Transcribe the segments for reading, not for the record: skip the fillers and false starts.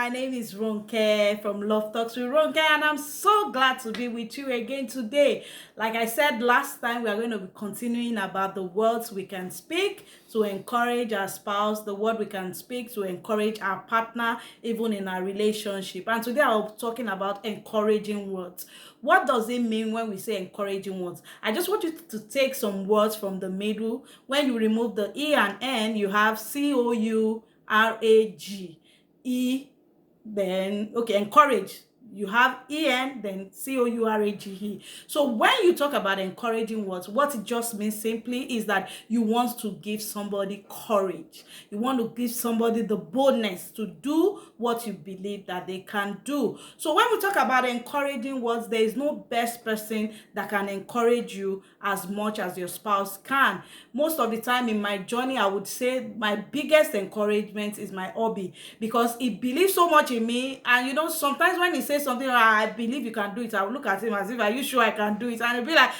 My name is Ronke from Love Talks with Ronke, and I'm so glad to be with you again today. Like I said last time, we are going to be continuing about the words we can speak to encourage our spouse, the word we can speak to encourage our partner, even in our relationship. And today I'll be talking about encouraging words. What does it mean when we say encouraging words? I just want you to take some words from the middle. When you remove the E and N, you have COURAGE. Then okay, encourage, you have en, then courage. So when you talk about encouraging words, what it just means simply is that you want to give somebody courage. You want to give somebody the boldness to do what you believe that they can do. So when we talk about encouraging words, there is no best person that can encourage you as much as your spouse can. Most of the time in my journey, I would say my biggest encouragement is my hubby, because he believes so much in me. And sometimes when he says something, I believe you can do it, I will look at him as if, are you sure I can do it? And he'll be like,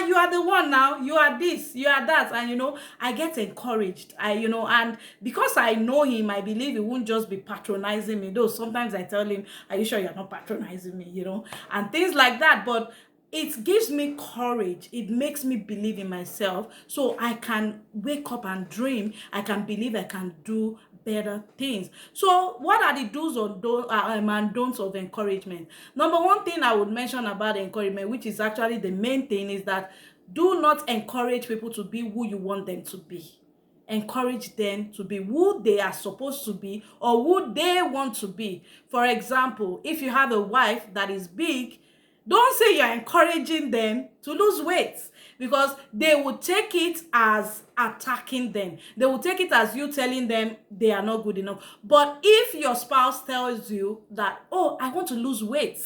you are the one now, you are this, you are that. And I get encouraged. And because I know him, I believe he won't just be patronizing me, though sometimes I tell him, are you sure you're not patronizing me? And things like that. But it gives me courage. It makes me believe in myself, so I can wake up and dream. I can believe I can do better things. So what are the do's and don'ts of encouragement? Number one thing I would mention about encouragement, which is actually the main thing, is that do not encourage people to be who you want them to be. Encourage them to be who they are supposed to be, or who they want to be. For example, if you have a wife that is big, don't say you're encouraging them to lose weight, because they will take it as attacking them. They will take it as you telling them they are not good enough. But if your spouse tells you that, oh, I want to lose weight,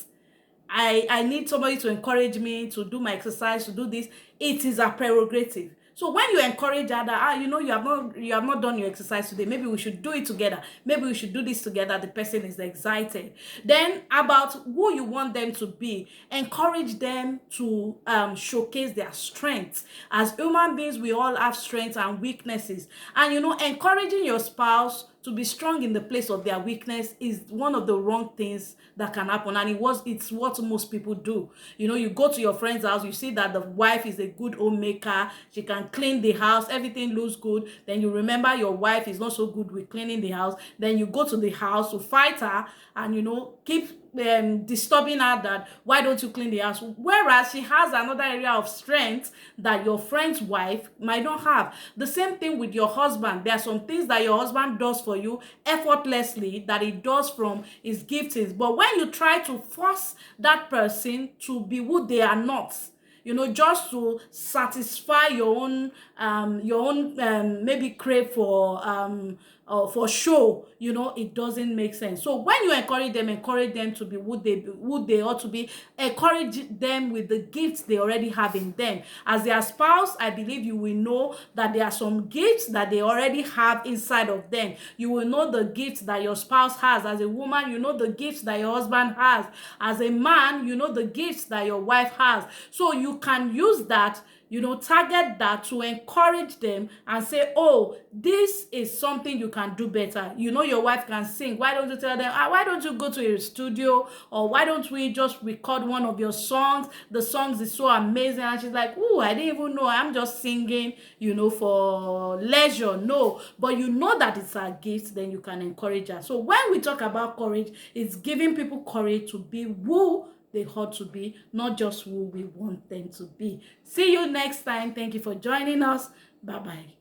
I need somebody to encourage me to do my exercise, to do this, it is a prerogative. So when you encourage her that, you have not done your exercise today, maybe we should do it together, maybe we should do this together, the person is excited. Then about who you want them to be, encourage them to showcase their strengths. As human beings, we all have strengths and weaknesses. And encouraging your spouse to be strong in the place of their weakness is one of the wrong things that can happen. And it's what most people do. You go to your friend's house, you see that the wife is a good homemaker, she can clean the house, everything looks good. Then you remember your wife is not so good with cleaning the house. Then you go to the house to fight her and keep disturbing her that, why don't you clean the house? Whereas she has another area of strength that your friend's wife might not have. The same thing with your husband. There are some things that your husband does for you effortlessly, that he does from his giftings. But when you try to force that person to be who they are not, just to satisfy your own maybe crave for show, it doesn't make sense. So when you encourage them to be who they ought to be. Encourage them with the gifts they already have in them. As their spouse, I believe you will know that there are some gifts that they already have inside of them. You will know the gifts that your spouse has. As a woman, you know the gifts that your husband has. As a man, you know the gifts that your wife has. So you can use that, target that to encourage them and say, oh, this is something you can do better. Your wife can sing. Why don't you tell them, why don't you go to a studio, or why don't we just record one of your songs? The songs is so amazing. And she's like, oh, I didn't even know, I'm just singing, for leisure. No, but that it's a gift, then you can encourage her. So when we talk about courage, it's giving people courage to be who they ought to be, not just who we want them to be. See you next time. Thank you for joining us. Bye-bye.